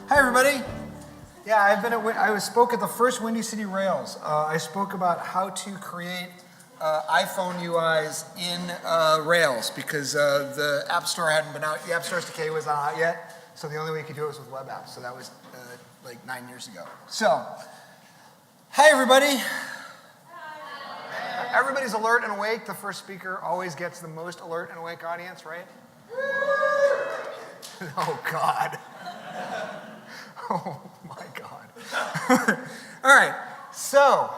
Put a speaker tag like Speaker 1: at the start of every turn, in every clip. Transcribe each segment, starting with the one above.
Speaker 1: Hi, everybody. Yeah, I spoke at the first Windy City Rails. I spoke about how to create iPhone UIs in Rails because the App Store hadn't been out. The App Store SDK wasn't out yet, so the only way you could do it was with web apps. So that was like 9 years ago. So, hi, everybody. Hi. Everybody's alert and awake. The first speaker always gets the most alert and awake audience, right? Oh, God. Oh, my God. All right, so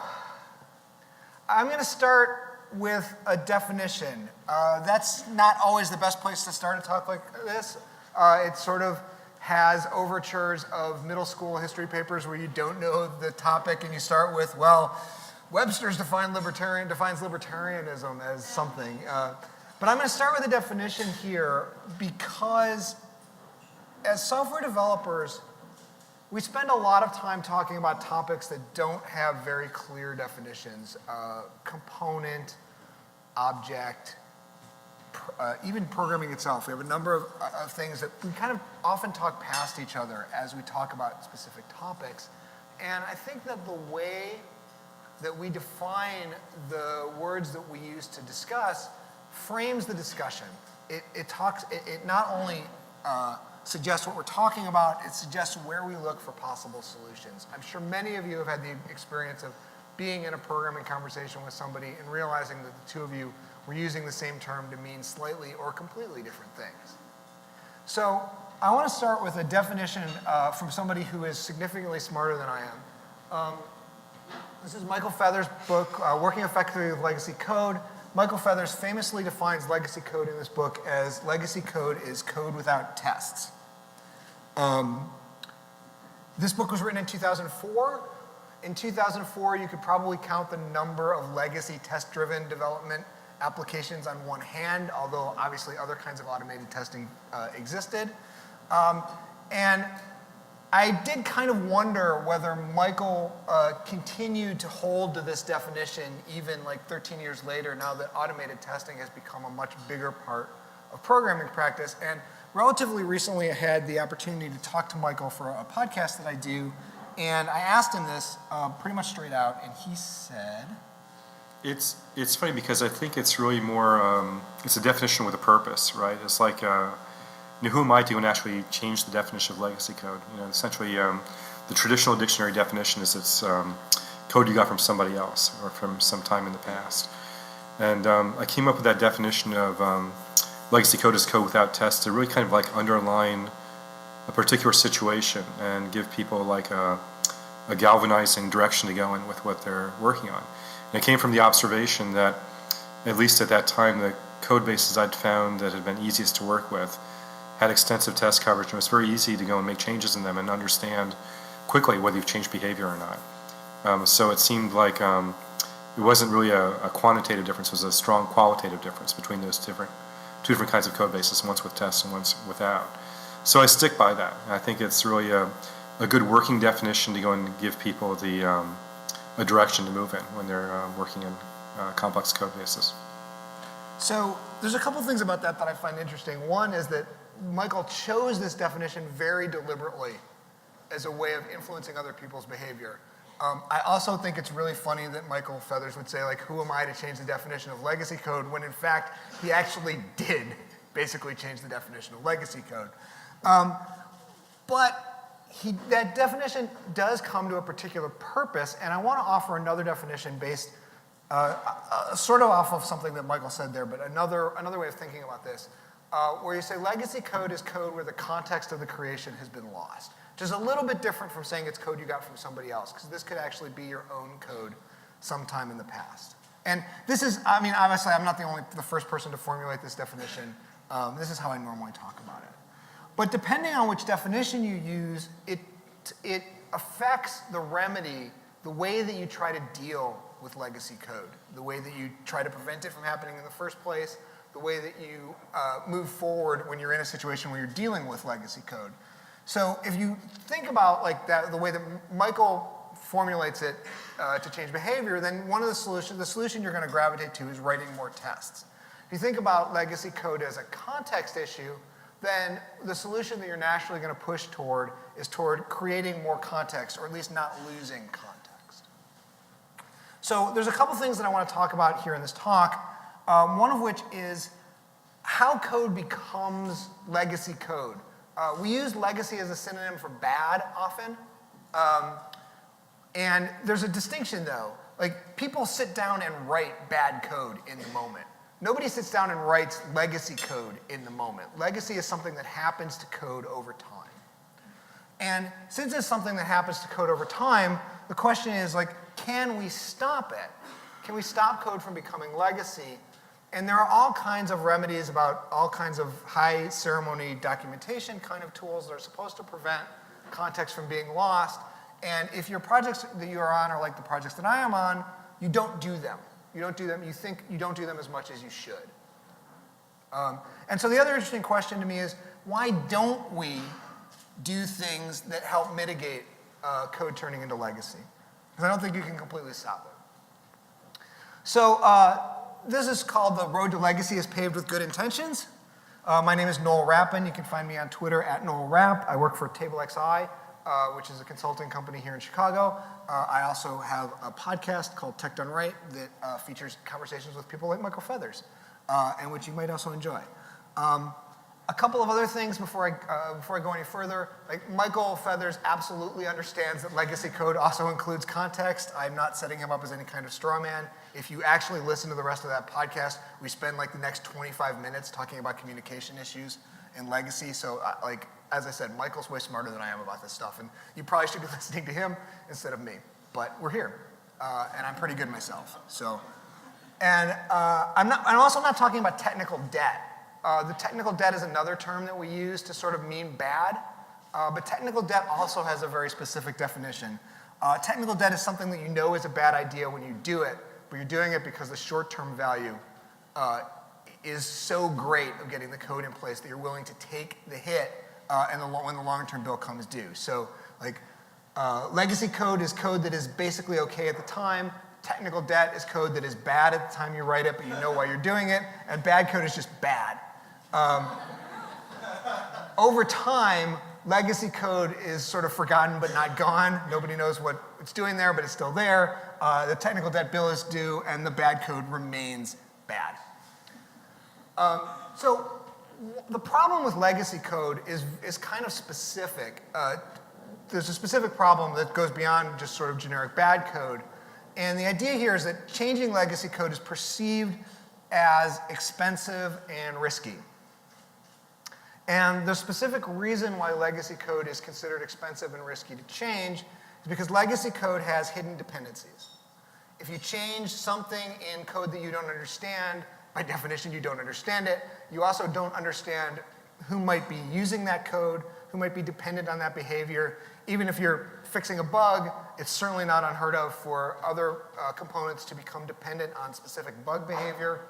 Speaker 1: I'm going to start with a definition. That's not always the best place to start a talk like this. It sort of has overtures of middle school history papers where you don't know the topic and you start with, well, Webster's defines libertarianism as something. But I'm going to start with a definition here because as software developers, we spend a lot of time talking about topics that don't have very clear definitions. Component, object, even programming itself. We have a number of things that we kind of often talk past each other as we talk about specific topics. And I think that the way that we define the words that we use to discuss frames the discussion. It not only suggests what we're talking about, it suggests where we look for possible solutions. I'm sure many of you have had the experience of being in a programming conversation with somebody and realizing that the two of you were using the same term to mean slightly or completely different things. So I want to start with a definition from somebody who is significantly smarter than I am. This is Michael Feathers' book, Working Effectively with Legacy Code. Michael Feathers famously defines legacy code in this book as legacy code is code without tests. This book was written in 2004. In 2004, you could probably count the number of legacy test-driven development applications on one hand, although obviously other kinds of automated testing existed. And I did kind of wonder whether Michael continued to hold to this definition even like 13 years later, now that automated testing has become a much bigger part of programming practice. And relatively recently I had the opportunity to talk to Michael for a podcast that I do, and I asked him this pretty much straight out, and he said...
Speaker 2: It's funny because I think it's really more, it's a definition with a purpose, right? It's like... who am I to actually change the definition of legacy code? Essentially, the traditional dictionary definition is it's code you got from somebody else or from some time in the past. And I came up with that definition of legacy code is code without tests to really kind of like underline a particular situation and give people like a galvanizing direction to go in with what they're working on. And it came from the observation that, at least at that time, the code bases I'd found that had been easiest to work with had extensive test coverage, and it was very easy to go and make changes in them and understand quickly whether you've changed behavior or not. So it seemed like it wasn't really a quantitative difference, it was a strong qualitative difference between those two different kinds of code bases, once with tests and once without. So I stick by that. I think it's really a good working definition to go and give people a direction to move in when they're working in complex code bases.
Speaker 1: So there's a couple things about that I find interesting. One is that Michael chose this definition very deliberately as a way of influencing other people's behavior. I also think it's really funny that Michael Feathers would say, like, who am I to change the definition of legacy code, when in fact he actually did basically change the definition of legacy code. But that definition does come to a particular purpose, and I want to offer another definition based sort of off of something that Michael said there, but another way of thinking about this. Where you say legacy code is code where the context of the creation has been lost. Which is a little bit different from saying it's code you got from somebody else, because this could actually be your own code sometime in the past. And this is, I mean, obviously I'm not the first person to formulate this definition. This is how I normally talk about it. But depending on which definition you use, it affects the remedy, the way that you try to deal with legacy code, the way that you try to prevent it from happening in the first place, the way that you move forward when you're in a situation where you're dealing with legacy code. So if you think about like that, the way that Michael formulates it to change behavior, then one of the solution you're going to gravitate to is writing more tests. If you think about legacy code as a context issue, then the solution that you're naturally going to push toward is toward creating more context, or at least not losing context. So there's a couple things that I want to talk about here in this talk, one of which is how code becomes legacy code. We use legacy as a synonym for bad often, and there's a distinction though. Like, people sit down and write bad code in the moment. Nobody sits down and writes legacy code in the moment. Legacy is something that happens to code over time. And since it's something that happens to code over time, the question is, like, can we stop it? Can we stop code from becoming legacy? And there are all kinds of remedies about all kinds of high ceremony documentation kind of tools that are supposed to prevent context from being lost. And if your projects that you are on are like the projects that I am on, you don't do them. You don't do them, you think you don't do them as much as you should. And so the other interesting question to me is, why don't we do things that help mitigate code turning into legacy? Because I don't think you can completely stop it. So this is called The Road to Legacy is Paved with Good Intentions. My name is Noel Rappin. You can find me on Twitter at NoelRapp. I work for TableXI, which is a consulting company here in Chicago. I also have a podcast called Tech Done Right that features conversations with people like Michael Feathers, and which you might also enjoy. A couple of other things before I go any further. Like, Michael Feathers absolutely understands that legacy code also includes context. I'm not setting him up as any kind of straw man. If you actually listen to the rest of that podcast, we spend like the next 25 minutes talking about communication issues and legacy. So, like, as I said, Michael's way smarter than I am about this stuff, and you probably should be listening to him instead of me. But we're here, and I'm pretty good myself. So, and I'm also not talking about technical debt. The technical debt is another term that we use to sort of mean bad, but technical debt also has a very specific definition. Technical debt is something that you know is a bad idea when you do it, but you're doing it because the short-term value is so great of getting the code in place that you're willing to take the hit when the long-term bill comes due. So, like, legacy code is code that is basically okay at the time. Technical debt is code that is bad at the time you write it, but you know why you're doing it. And bad code is just bad. Over time, legacy code is sort of forgotten but not gone. Nobody knows what it's doing there, but it's still there. The technical debt bill is due, and the bad code remains bad. So the problem with legacy code is kind of specific. There's a specific problem that goes beyond just sort of generic bad code. And the idea here is that changing legacy code is perceived as expensive and risky. And the specific reason why legacy code is considered expensive and risky to change is because legacy code has hidden dependencies. If you change something in code that you don't understand, by definition you don't understand it. You also don't understand who might be using that code, who might be dependent on that behavior. Even if you're fixing a bug, it's certainly not unheard of for other components to become dependent on specific bug behavior.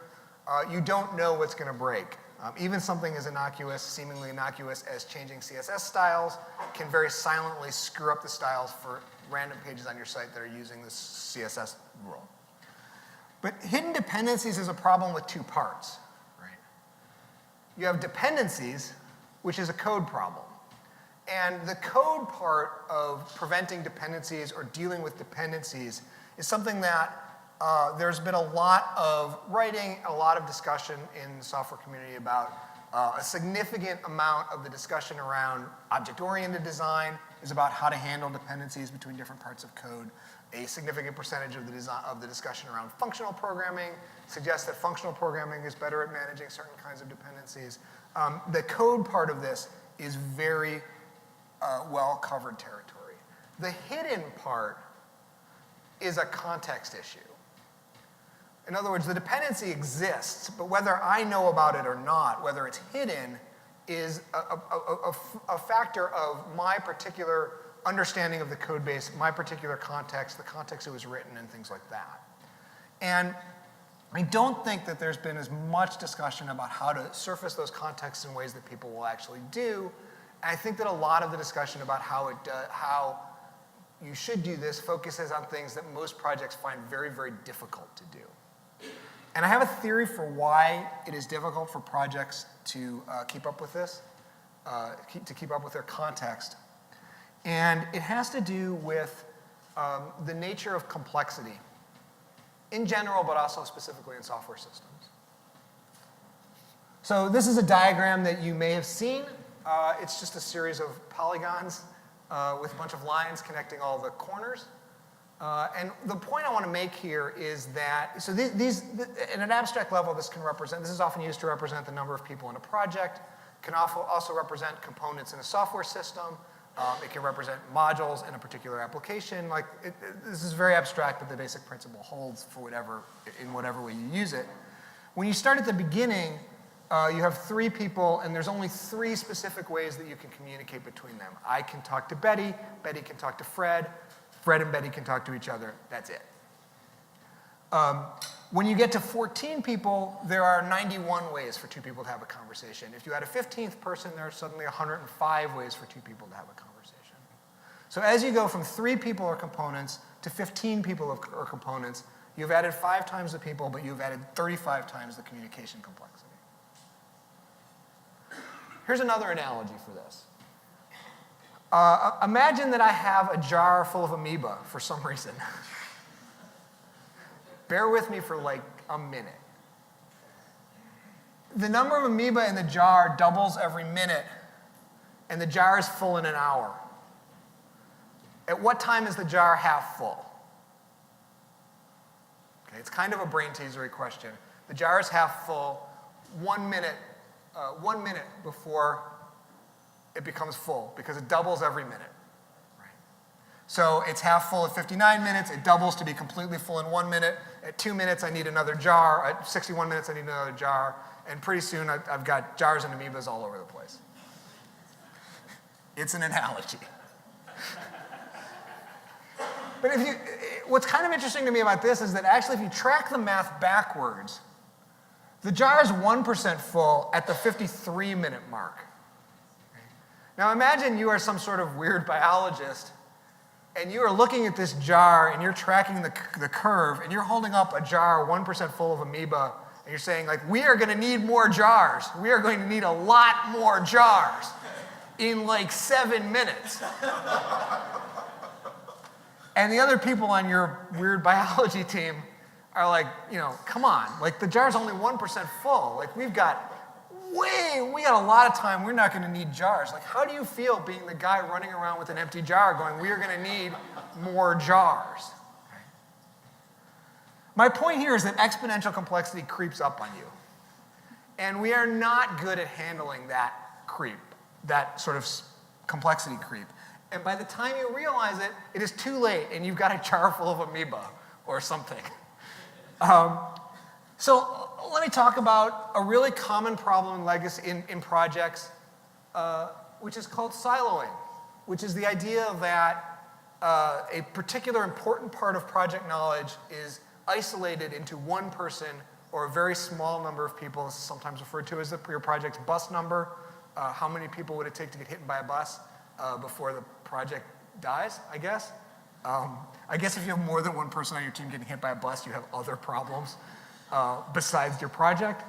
Speaker 1: You don't know what's going to break. Even something as innocuous, seemingly innocuous as changing CSS styles can very silently screw up the styles for random pages on your site that are using this CSS rule. But hidden dependencies is a problem with two parts, right? You have dependencies, which is a code problem. And the code part of preventing dependencies or dealing with dependencies is something that there's been a lot of writing, a lot of discussion in the software community about. A significant amount of the discussion around object-oriented design is about how to handle dependencies between different parts of code. A significant percentage of the discussion around functional programming suggests that functional programming is better at managing certain kinds of dependencies. The code part of this is very well-covered territory. The hidden part is a context issue. In other words, the dependency exists, but whether I know about it or not, whether it's hidden, is a factor of my particular understanding of the code base, my particular context, the context it was written, and things like that. And I don't think that there's been as much discussion about how to surface those contexts in ways that people will actually do. And I think that a lot of the discussion about how you should do this focuses on things that most projects find very, very difficult to do. And I have a theory for why it is difficult for projects to keep up with this. to keep up with their context. And it has to do with the nature of complexity in general, but also specifically in software systems. So this is a diagram that you may have seen. It's just a series of polygons with a bunch of lines connecting all the corners. And the point I want to make here is that, so these, at an abstract level, this is often used to represent the number of people in a project, can also represent components in a software system. It can represent modules in a particular application. This is very abstract, but the basic principle holds for in whatever way you use it. When you start at the beginning, you have 3 people, and there's only 3 specific ways that you can communicate between them. I can talk to Betty, Betty can talk to Fred, Fred and Betty can talk to each other, that's it. When you get to 14 people, there are 91 ways for 2 people to have a conversation. If you add a 15th person, there are suddenly 105 ways for 2 people to have a conversation. So as you go from 3 people or components to 15 people or components, you've added 5 times the people, but you've added 35 times the communication complexity. Here's another analogy for this. Imagine that I have a jar full of amoeba for some reason. Bear with me for like a minute. The number of amoeba in the jar doubles every minute, and the jar is full in an hour. At what time is the jar half full? Okay, it's kind of a brain teasery question. The jar is half full 1 minute before it becomes full, because it doubles every minute. Right? So it's half full at 59 minutes, it doubles to be completely full in 1 minute. At 2 minutes, I need another jar. At 61 minutes, I need another jar. And pretty soon, I've got jars and amoebas all over the place. It's an analogy. But what's kind of interesting to me about this is that actually, if you track the math backwards, the jar is 1% full at the 53-minute mark. Now imagine you are some sort of weird biologist, and you are looking at this jar, and you're tracking the curve, and you're holding up a jar 1% full of amoeba, and you're saying, like, we are going to need more jars. We are going to need a lot more jars in like 7 minutes. And the other people on your weird biology team are like, come on. Like, the jar's only 1% full. Like, we got a lot of time. We're not going to need jars. Like, how do you feel being the guy running around with an empty jar going, we are going to need more jars? My point here is that exponential complexity creeps up on you. And we are not good at handling that creep, that sort of complexity creep. And by the time you realize it, it is too late, and you've got a jar full of amoeba or something. So let me talk about a really common problem in projects, which is called siloing, which is the idea that a particular important part of project knowledge is isolated into one person or a very small number of people. This is sometimes referred to as your project's bus number. How many people would it take to get hit by a bus before the project dies, I guess? I guess if you have more than one person on your team getting hit by a bus, you have other problems besides your project,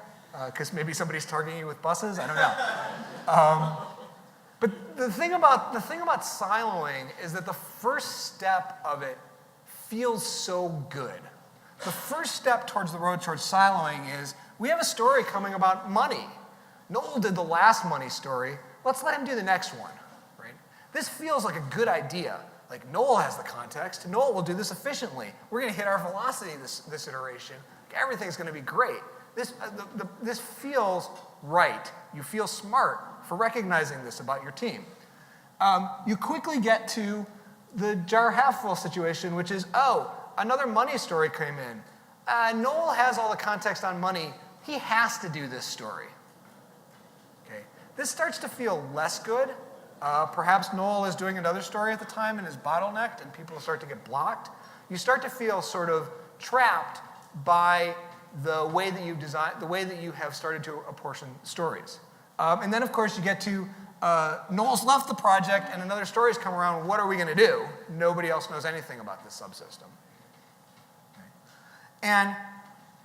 Speaker 1: because maybe somebody's targeting you with buses. I don't know. But the thing about siloing is that the first step of it feels so good. The first step towards the road towards siloing is we have a story coming about money. Noel did the last money story. Let's let him do the next one. Right? This feels like a good idea. Like, Noel has the context. Noel will do this efficiently. We're going to hit our velocity this iteration. Everything's going to be great. This feels right. You feel smart for recognizing this about your team. You quickly get to the jar half full situation, which is, another money story came in. Noel has all the context on money. He has to do this story. Okay. This starts to feel less good. Perhaps Noel is doing another story at the time and is bottlenecked and people start to get blocked. You start to feel sort of trapped by the way that you've designed, the way that you have started to apportion stories. And then, of course, you get to Noel's left the project and another story's come around. What are we going to do? Nobody else knows anything about this subsystem. Okay. And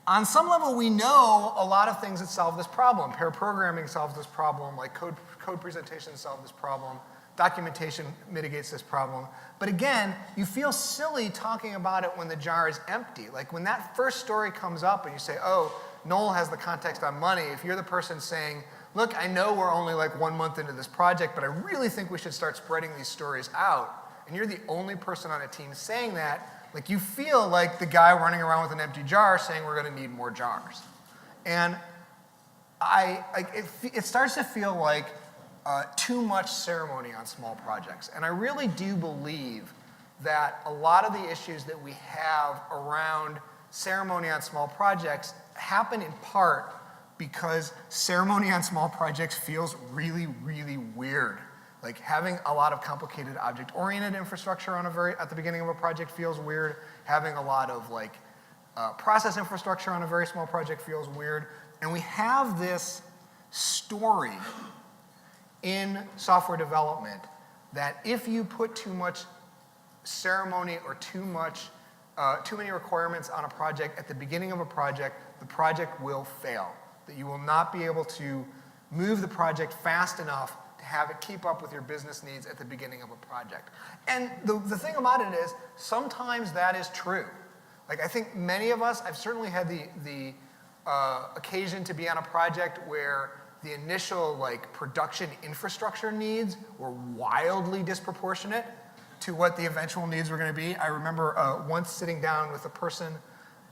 Speaker 1: On some level, we know a lot of things that solve this problem. Pair programming solves this problem, like code presentation solves this problem, documentation mitigates this problem. But again, you feel silly talking about it when the jar is empty. Like when that first story comes up and you say, oh, Noel has the context on money, if you're the person saying, look, I know we're only like 1 month into this project, but I really think we should start spreading these stories out, and you're the only person on a team saying that, like you feel like the guy running around with an empty jar saying we're going to need more jars. And it starts to feel like too much ceremony on small projects. And I really do believe that a lot of the issues that we have around ceremony on small projects happen in part because ceremony on small projects feels really, really weird. Like having a lot of complicated object-oriented infrastructure at the beginning of a project feels weird. Having a lot of process infrastructure on a very small project feels weird. And we have this story in software development that if you put too much ceremony or too many requirements on a project at the beginning of a project, the project will fail. That you will not be able to move the project fast enough to have it keep up with your business needs at the beginning of a project. And the thing about it is, sometimes that is true. Like I think many of us, I've certainly had the occasion to be on a project where the initial production infrastructure needs were wildly disproportionate to what the eventual needs were going to be. I remember once sitting down with a person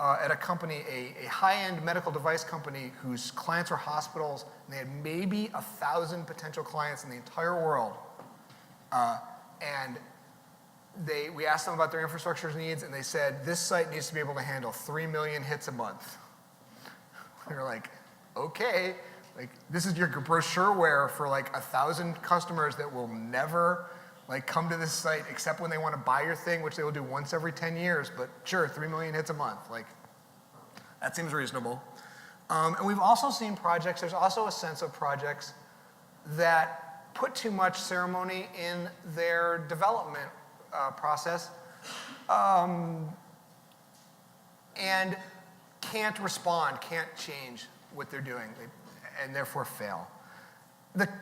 Speaker 1: at a company, a high-end medical device company whose clients were hospitals, and they had maybe 1,000 potential clients in the entire world. And we asked them about their infrastructure needs, and they said, this site needs to be able to handle 3 million hits a month. We were like, okay, this is your brochureware for 1,000 customers that will never come to this site except when they want to buy your thing, which they will do once every 10 years, but sure, 3 million hits a month. That seems reasonable. And we've also seen projects, there's also a sense of projects that put too much ceremony in their development process and can't respond, can't change what they're doing, and therefore fail.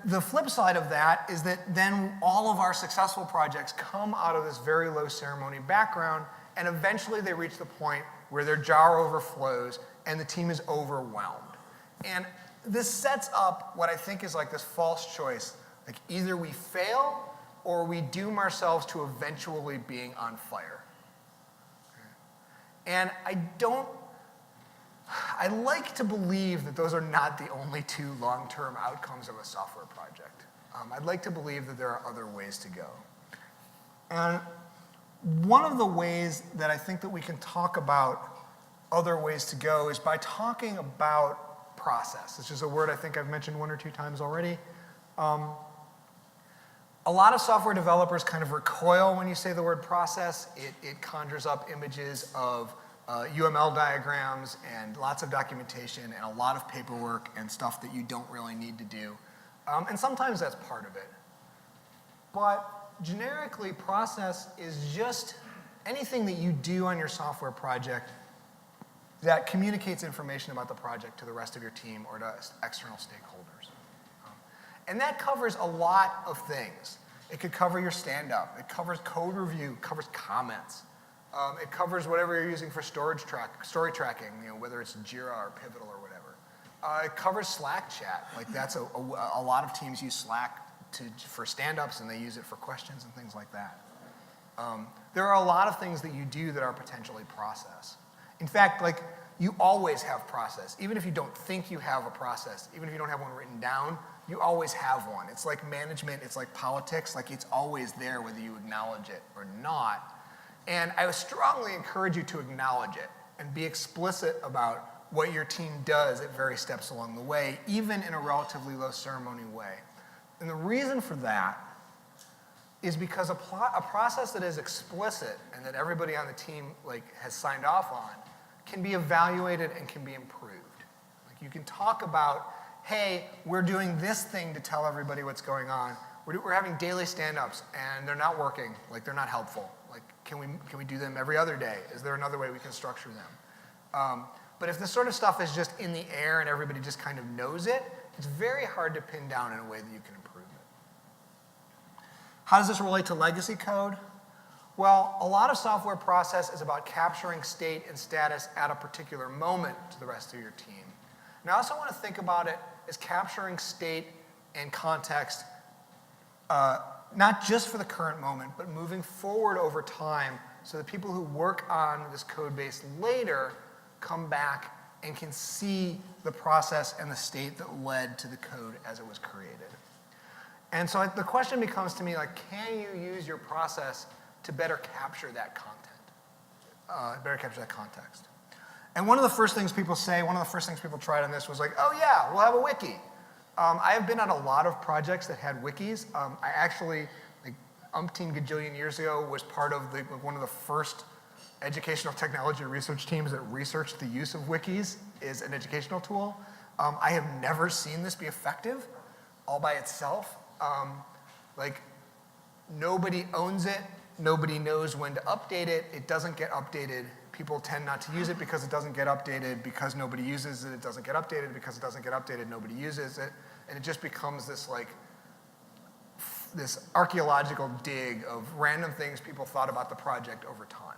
Speaker 1: The flip side of that is that then all of our successful projects come out of this very low ceremony background, and eventually they reach the point where their jar overflows and the team is overwhelmed. And this sets up what I think is this false choice. Either we fail or we doom ourselves to eventually being on fire. And I like to believe that those are not the only two long-term outcomes of a software project. I'd like to believe that there are other ways to go. And one of the ways that I think that we can talk about other ways to go is by talking about process. This is a word I think I've mentioned 1 or 2 times already. A lot of software developers kind of recoil when you say the word process. It conjures up images of UML diagrams and lots of documentation and a lot of paperwork and stuff that you don't really need to do. And sometimes that's part of it. But generically, process is just anything that you do on your software project that communicates information about the project to the rest of your team or to external stakeholders. And that covers a lot of things. It could cover your stand-up. It covers code review. It covers comments. It covers whatever you're using for story tracking, whether it's Jira or Pivotal or whatever. It covers Slack chat. That's a lot of teams use Slack for stand-ups, and they use it for questions and things like that. There are a lot of things that you do that are potentially process. In fact, you always have process. Even if you don't think you have a process, even if you don't have one written down, you always have one. It's like management, it's like politics, it's always there whether you acknowledge it or not. And I would strongly encourage you to acknowledge it and be explicit about what your team does at various steps along the way, even in a relatively low ceremony way. And the reason for that is because a process that is explicit and that everybody on the team has signed off on can be evaluated and can be improved. You can talk about, hey, we're doing this thing to tell everybody what's going on. We're having daily stand-ups and they're not working, they're not helpful. Can we do them every other day? Is there another way we can structure them? But if this sort of stuff is just in the air and everybody just kind of knows it, it's very hard to pin down in a way that you can improve it. How does this relate to legacy code? Well, a lot of software process is about capturing state and status at a particular moment to the rest of your team. And I also want to think about it as capturing state and context, not just for the current moment, but moving forward over time so that people who work on this code base later come back and can see the process and the state that led to the code as it was created. And so the question becomes to me, like, can you use your process to better capture that content, better capture that context? And one of the first things people say, one of the first things people tried on this was like, oh yeah, we'll have a wiki. I have been on a lot of projects that had wikis. I actually, like umpteen gajillion years ago, was part of one of the first educational technology research teams that researched the use of wikis as an educational tool. I have never seen this be effective all by itself. Like, nobody owns it. Nobody knows when to update it. It doesn't get updated. People tend not to use it because it doesn't get updated, because nobody uses it. It doesn't get updated because it doesn't get updated. Nobody uses it. And it just becomes this, like, this archaeological dig of random things people thought about the project over time.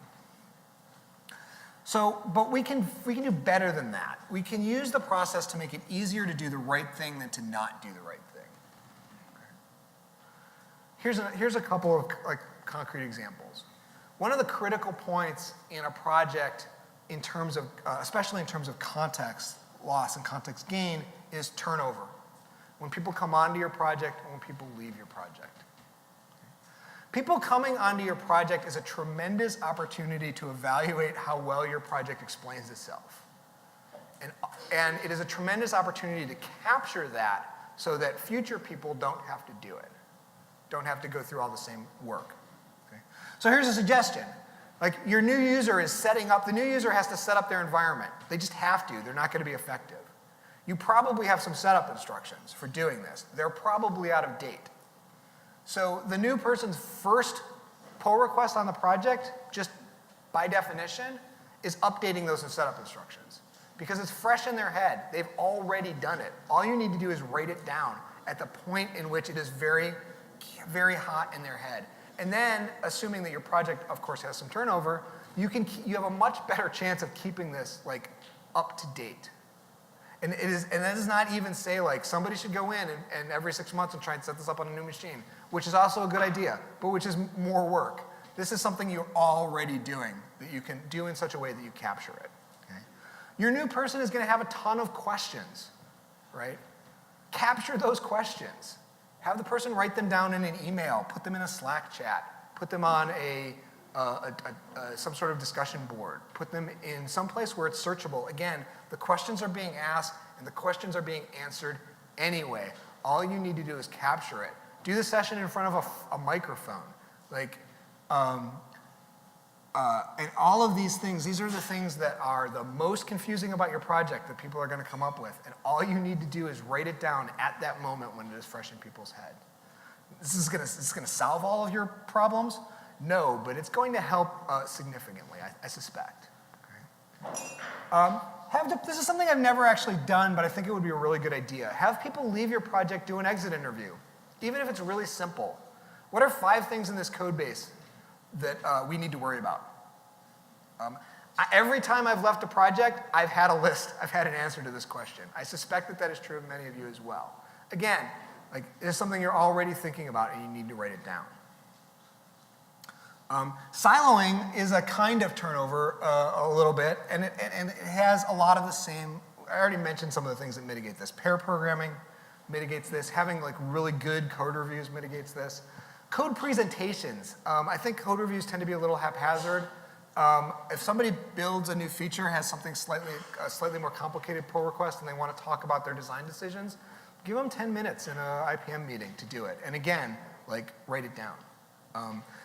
Speaker 1: So, but we can do better than that. We can use the process to make it easier to do the right thing than to not do the right thing. Okay. Here's a couple of, like, concrete examples. One of the critical points in a project, in terms of, especially in terms of context loss and context gain, is turnover. When people come onto your project and when people leave your project. People coming onto your project is a tremendous opportunity to evaluate how well your project explains itself. And it is a tremendous opportunity to capture that so that future people don't have to do it, don't have to go through all the same work. Okay? So here's a suggestion. Like, your new user is setting up, the new user has to set up their environment. They just have to, they're not going to be effective. You probably have some setup instructions for doing this. They're probably out of date. So the new person's first pull request on the project, just by definition, is updating those setup instructions. Because it's fresh in their head. They've already done it. All you need to do is write it down at the point in which it is very, very hot in their head. And then, assuming that your project, of course, has some turnover, you have a much better chance of keeping this, like, up to date. And that does not even say, like, somebody should go in and every 6 months and try and set this up on a new machine, which is also a good idea, but which is more work. This is something you're already doing that you can do in such a way that you capture it. Okay? Your new person is going to have a ton of questions, right? Capture those questions. Have the person write them down in an email, put them in a Slack chat, put them on some sort of discussion board, put them in some place where it's searchable. Again, the questions are being asked and the questions are being answered anyway. All you need to do is capture it. Do the session in front of a microphone. Like, and all of these things, these are the things that are the most confusing about your project that people are going to come up with. And all you need to do is write it down at that moment when it is fresh in people's head. This is going to solve all of your problems? No, but it's going to help significantly, I suspect. Okay. This is something I've never actually done, but I think it would be a really good idea. Have people leave your project, do an exit interview, even if it's really simple. What are 5 things in this code base that we need to worry about? Every time I've left a project, I've had a list. I've had an answer to this question. I suspect that that is true of many of you as well. Again, like, it's something you're already thinking about and you need to write it down. Siloing is a kind of turnover a little bit, and it has a lot of the same. I already mentioned some of the things that mitigate this. Pair programming mitigates this. Having, like, really good code reviews mitigates this. Code presentations. I think code reviews tend to be a little haphazard. If somebody builds a new feature, has something slightly more complicated pull request, and they want to talk about their design decisions, give them 10 minutes in an IPM meeting to do it. And again, like, write it down.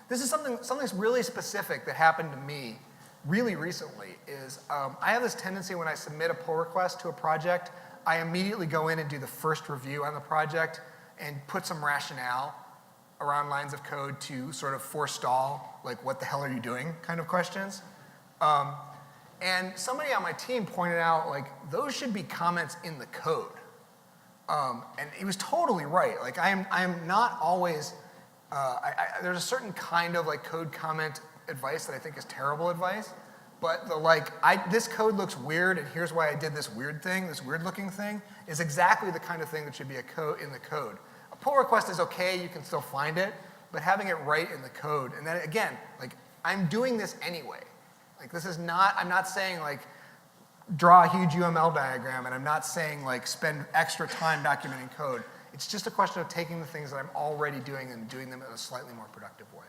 Speaker 1: This is something that's really specific that happened to me really recently. Is I have this tendency when I submit a pull request to a project, I immediately go in and do the first review on the project and put some rationale around lines of code to sort of forestall, like, what the hell are you doing kind of questions. And somebody on my team pointed out, like, those should be comments in the code. And he was totally right. Like, I am not always, there's a certain kind of like code comment advice that I think is terrible advice. But the like, this code looks weird, and here's why I did this weird thing, this weird looking thing, is exactly the kind of thing that should be in the code. A pull request is okay, you can still find it, but having it right in the code, and then again, like, I'm doing this anyway. Like, this is not, I'm not saying like, draw a huge UML diagram, and I'm not saying like, spend extra time documenting code. It's just a question of taking the things that I'm already doing and doing them in a slightly more productive way.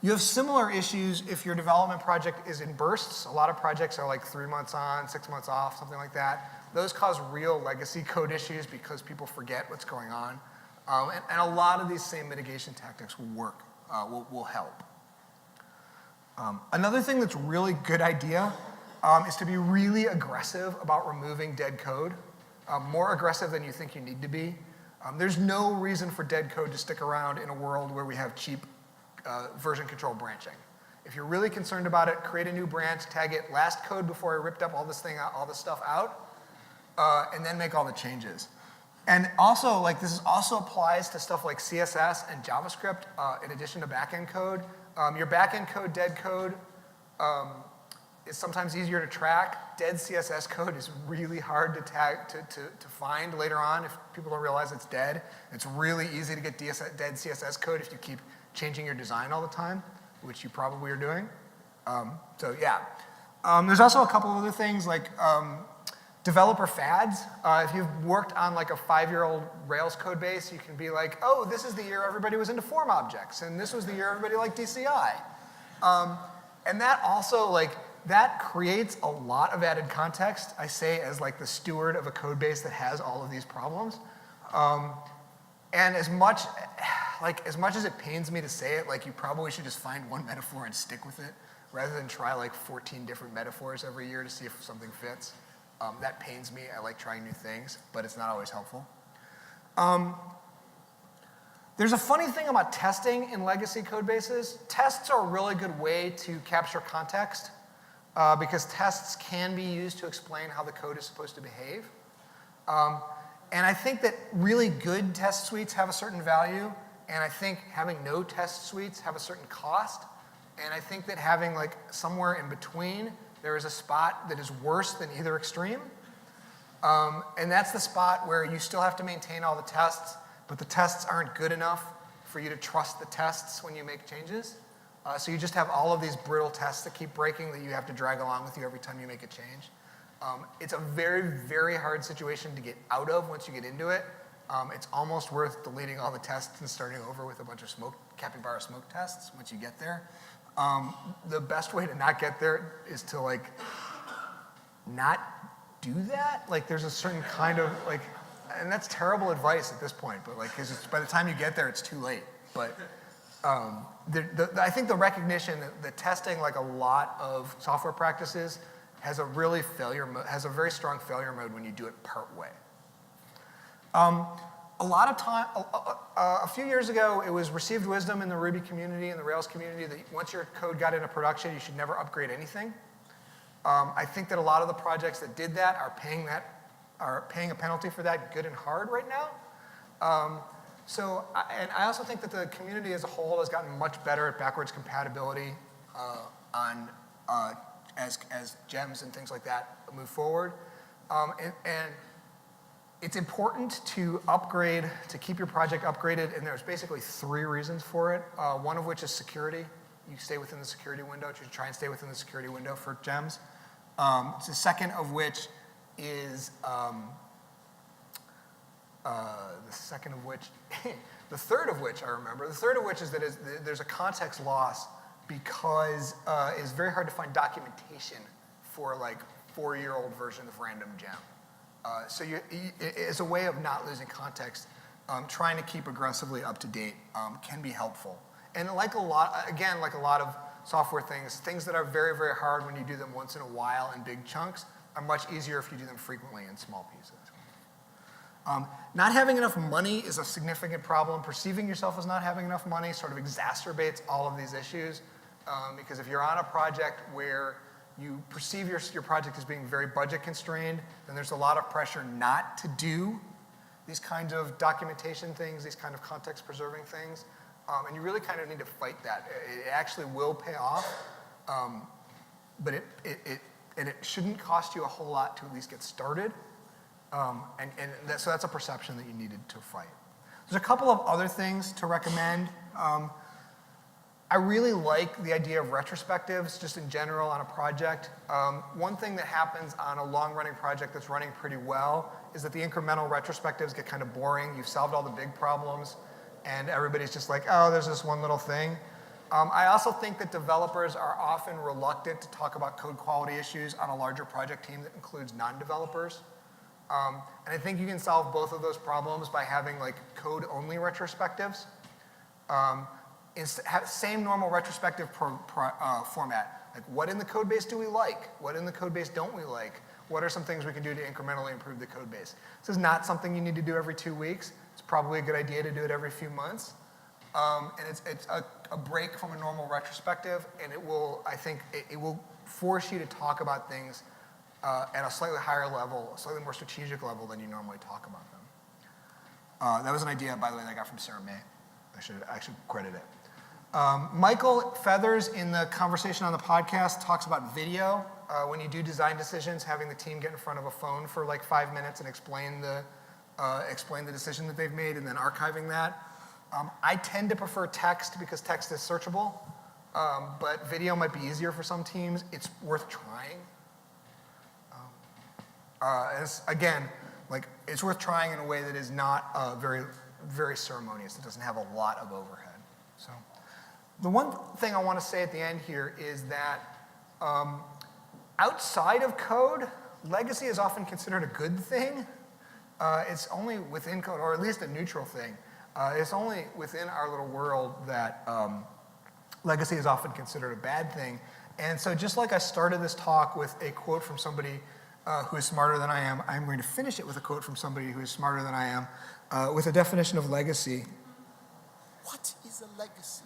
Speaker 1: You have similar issues if your development project is in bursts. A lot of projects are like 3 months on, 6 months off, something like that. Those cause real legacy code issues because people forget what's going on. And a lot of these same mitigation tactics will work, will help. Another thing that's really good idea is to be really aggressive about removing dead code, more aggressive than you think you need to be. There's no reason for dead code to stick around in a world where we have cheap version control branching. If you're really concerned about it, create a new branch, tag it last code before I ripped up all this stuff out, and then make all the changes. And also, like, this also applies to stuff like CSS and JavaScript in addition to backend code. Your backend code, dead code, is sometimes easier to track. Dead CSS code is really hard to tag to find later on if people don't realize it's dead. It's really easy to get dead CSS code if you keep changing your design all the time, which you probably are doing. So yeah. There's also a couple other things like developer fads. If you've worked on like a 5-year-old Rails code base, you can be like, oh, this is the year everybody was into form objects, and this was the year everybody liked DCI. And that also, like, that creates a lot of added context, I say as like the steward of a code base that has all of these problems. And as much as it pains me to say it, like, you probably should just find one metaphor and stick with it, rather than try like 14 different metaphors every year to see if something fits. That pains me. I like trying new things, but it's not always helpful. There's a funny thing about testing in legacy code bases. Tests are a really good way to capture context, because tests can be used to explain how the code is supposed to behave. And I think that really good test suites have a certain value, and I think having no test suites have a certain cost, and I think that having like somewhere in between, there is a spot that is worse than either extreme. And that's the spot where you still have to maintain all the tests, but the tests aren't good enough for you to trust the tests when you make changes. So you just have all of these brittle tests that keep breaking that you have to drag along with you every time you make a change. It's a very, very hard situation to get out of once you get into it. It's almost worth deleting all the tests and starting over with a bunch of capybara smoke tests once you get there. The best way to not get there is to like not do that. Like, there's a certain kind of like, and that's terrible advice at this point, but like, 'cause by the time you get there, it's too late. But I think the recognition that testing, like a lot of software practices, has a very strong failure mode when you do it part way. A lot of time, a few years ago, it was received wisdom in the Ruby community and the Rails community that once your code got into production, you should never upgrade anything. I think that a lot of the projects that did that are paying a penalty for that good and hard right now. And I also think that the community as a whole has gotten much better at backwards compatibility as gems and things like that move forward. And it's important to upgrade, to keep your project upgraded, and there's basically 3 reasons for it. One of which is security. You stay within the security window. You should try and stay within the security window for gems. The second of which is the third of which I remember. The third of which is that there's a context loss because it's very hard to find documentation for like 4-year-old version of random gem. So as a way of not losing context, trying to keep aggressively up to date can be helpful. And like a lot of software things that are very, very hard when you do them once in a while in big chunks are much easier if you do them frequently in small pieces. Not having enough money is a significant problem. Perceiving yourself as not having enough money sort of exacerbates all of these issues, because if you're on a project where you perceive your project as being very budget constrained, then there's a lot of pressure not to do these kinds of documentation things, these kind of context preserving things. And you really kind of need to fight that. It actually will pay off, but it shouldn't cost you a whole lot to at least get started. So that's a perception that you needed to fight. There's a couple of other things to recommend. I really like the idea of retrospectives, just in general on a project. One thing that happens on a long-running project that's running pretty well is that the incremental retrospectives get kind of boring. You've solved all the big problems, and everybody's just like, oh, there's this one little thing. I also think that developers are often reluctant to talk about code quality issues on a larger project team that includes non-developers. And I think you can solve both of those problems by having like code-only retrospectives. Same normal retrospective format. Like, what in the code base do we like? What in the code base don't we like? What are some things we can do to incrementally improve the code base? This is not something you need to do every 2 weeks. It's probably a good idea to do it every few months. And it's a break from a normal retrospective, and it will, I think, it will force you to talk about things at a slightly higher level, a slightly more strategic level than you normally talk about them. That was an idea, by the way, that I got from Sarah May. I should credit it. Michael Feathers, in the conversation on the podcast, talks about video. When you do design decisions, having the team get in front of a phone for like 5 minutes and explain the decision that they've made, and then archiving that. I tend to prefer text because text is searchable, but video might be easier for some teams. It's worth trying. It's worth trying in a way that is not very, very ceremonious. It doesn't have a lot of overhead. So, the one thing I want to say at the end here is that outside of code, legacy is often considered a good thing. It's only within code, or at least a neutral thing. It's only within our little world that legacy is often considered a bad thing. And so just like I started this talk with a quote from somebody who is smarter than I am, I'm going to finish it with a quote from somebody who is smarter than I am, with a definition of legacy.
Speaker 3: What is a legacy?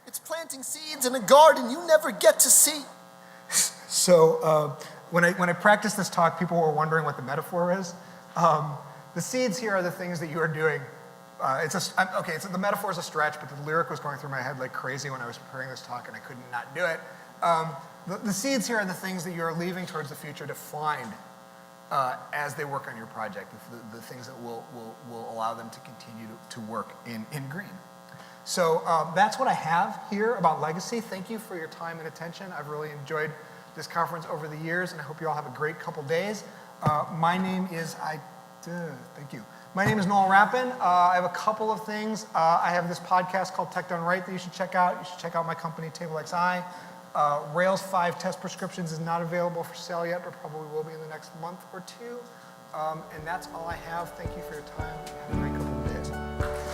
Speaker 3: It's planting seeds in a garden you never get to see.
Speaker 1: So when I practiced this talk, people were wondering what the metaphor is. The seeds here are the things that you are doing. The metaphor is a stretch, but the lyric was going through my head like crazy when I was preparing this talk, and I couldn't not do it. The seeds here are the things that you are leaving towards the future to find as they work on your project, the things that will allow them to continue to work in green. So that's what I have here about legacy. Thank you for your time and attention. I've really enjoyed this conference over the years, and I hope you all have a great couple days. My name is Noel Rappin. I have a couple of things. I have this podcast called Tech Done Right that you should check out. You should check out my company, TableXI. Rails 5 test prescriptions is not available for sale yet, but probably will be in the next month or two. And that's all I have. Thank you for your time. Have a great couple of days.